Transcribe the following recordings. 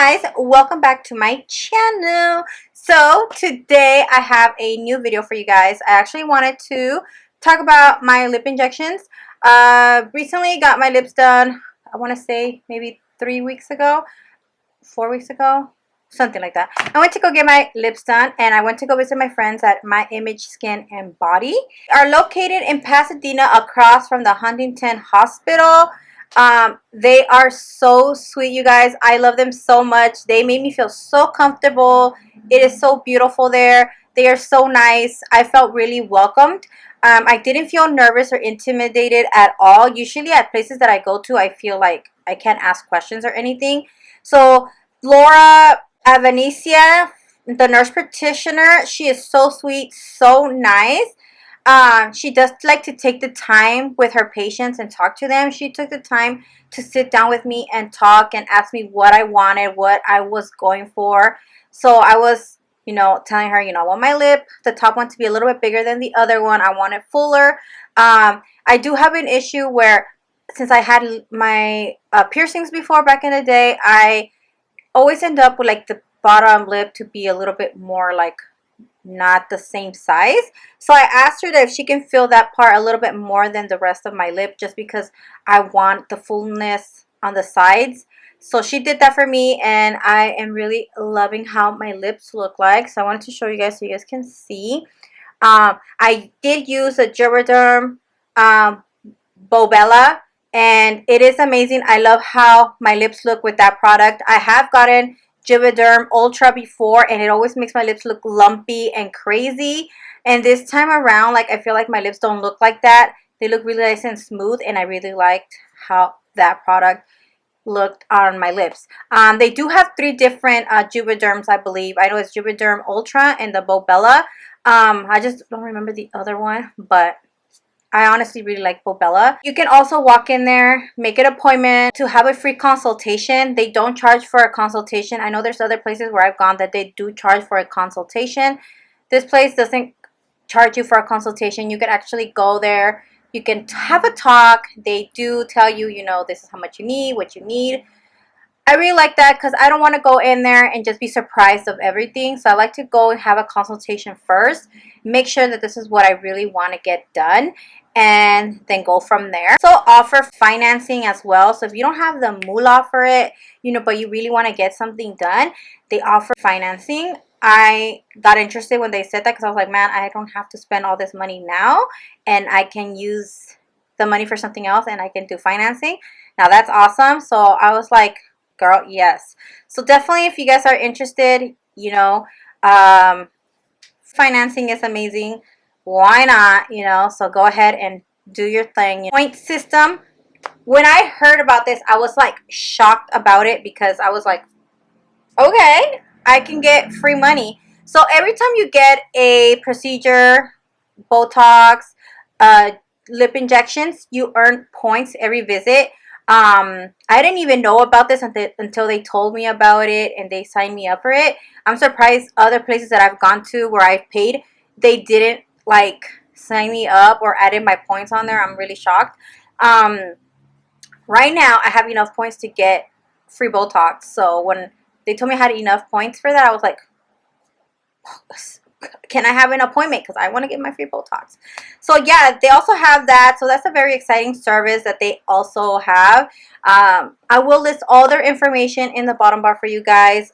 guys, welcome back to my channel. So today I have a new video for you guys. I actually wanted to talk about my lip injections. Recently got my lips done, I want to say maybe 3 weeks ago, 4 weeks ago, something like that. I went to go get my lips done and I went to go visit my friends at My Image Skin and Body. They are located in Pasadena across from the Huntington Hospital. They are so sweet, you guys. I love them so much. They made me feel so comfortable. It is so beautiful there. They are so nice. I felt really welcomed. I didn't feel nervous or intimidated at all. Usually at places that I go to, I feel like I can't ask questions or anything. So Laura Avanesyan, the nurse practitioner, she is so sweet, so nice. She does like to take the time with her patients and talk to them. She took the time to sit down with me and talk and ask me what I wanted, what I was going for. So I was, telling her, I want my lip, the top one to be a little bit bigger than the other one. I want it fuller. I do have an issue where since I had my piercings before back in the day, I always end up with like the bottom lip to be a little bit more like not the same size. So I asked her that if she can fill that part a little bit more than the rest of my lip, just because I want the fullness on the sides. So she did that for me and I am really loving how my lips look like. So I wanted to show you guys so you guys can see. I did use a Juvederm Blvd and it is amazing. I love how my lips look with that product. I have gotten Juvederm Ultra before and it always makes my lips look lumpy and crazy, and this time around, like, I feel like my lips don't look like that. They look really nice and smooth, and I really liked how that product looked on my lips. They do have 3 different Juvederms, I believe. I know it's Juvederm Ultra and the Blvd. I just don't remember the other one, but I honestly really like Blvd. You can also walk in there, make an appointment to have a free consultation. They don't charge for a consultation. I know there's other places where I've gone that they do charge for a consultation. This place doesn't charge you for a consultation. You can actually go there. You can have a talk. They do tell you, this is how much you need, what you need. I really like that because I don't want to go in there and just be surprised of everything. So I like to go and have a consultation first. Make sure that this is what I really want to get done, and then go from there. So offer financing as well. So if you don't have the moolah for it, but you really want to get something done, they offer financing. I got interested when they said that because I was like, man, I don't have to spend all this money now, and I can use the money for something else, and I can do financing. Now that's awesome. So I was like, girl, yes. So definitely, if you guys are interested, financing is amazing. Why not? So go ahead and do your thing. Point system. When I heard about this, I was like shocked about it because I was like, okay, I can get free money. So every time you get a procedure, Botox, lip injections, you earn points every visit. I didn't even know about this until they told me about it and they signed me up for it. I'm surprised other places that I've gone to where I've paid, they didn't like sign me up or added my points on there. I'm really shocked. Right now I have enough points to get free Botox. So when they told me I had enough points for that, I was like, can I have an appointment because I want to get my free Botox? So yeah, they also have that. So that's a very exciting service that they also have. I will list all their information in the bottom bar for you guys.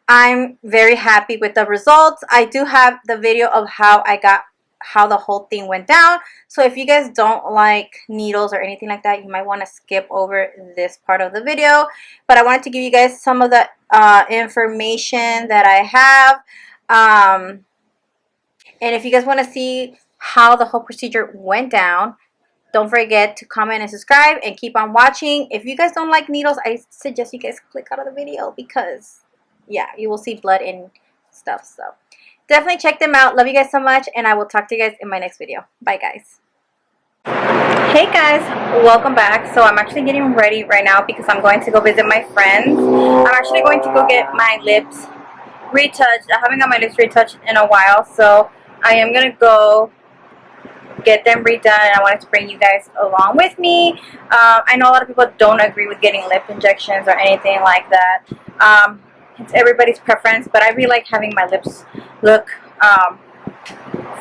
I'm very happy with the results. I do have the video of how the whole thing went down. So if you guys don't like needles or anything like that, you might want to skip over this part of the video. But I wanted to give you guys some of the information that I have. And if you guys want to see how the whole procedure went down, don't forget to comment and subscribe and keep on watching. If you guys don't like needles, I suggest you guys click out of the video because, yeah, you will see blood and stuff. So definitely check them out. Love you guys so much, and I will talk to you guys in my next video. Bye, guys. Hey guys, welcome back. So I'm actually getting ready right now because I'm going to go visit my friends. I'm actually going to go get my lips retouched. I haven't got my lips retouched in a while, so I am gonna go get them redone, and I wanted to bring you guys along with me. I know a lot of people don't agree with getting lip injections or anything like that. It's everybody's preference, but I really like having my lips look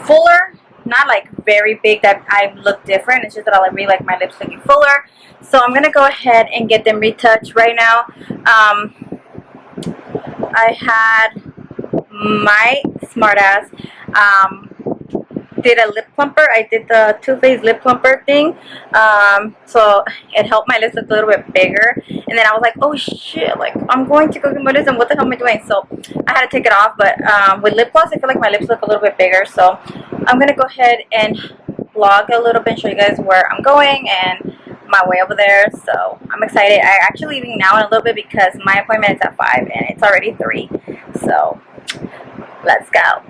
fuller, not like very big that I look different. It's just that I really like my lips looking fuller. So I'm gonna go ahead and get them retouched right now. I had my smartass did a lip plumper. I did the Too Faced lip plumper thing, so it helped my lips look a little bit bigger. And then I was like, oh shit, like I'm going to go get my lips, and what the hell am I doing? So I had to take it off. But with lip gloss, I feel like my lips look a little bit bigger. So I'm gonna go ahead and vlog a little bit and show you guys where I'm going and my way over there. So I'm excited. I'm actually leaving now in a little bit because my appointment is at 5 and it's already 3. So let's go.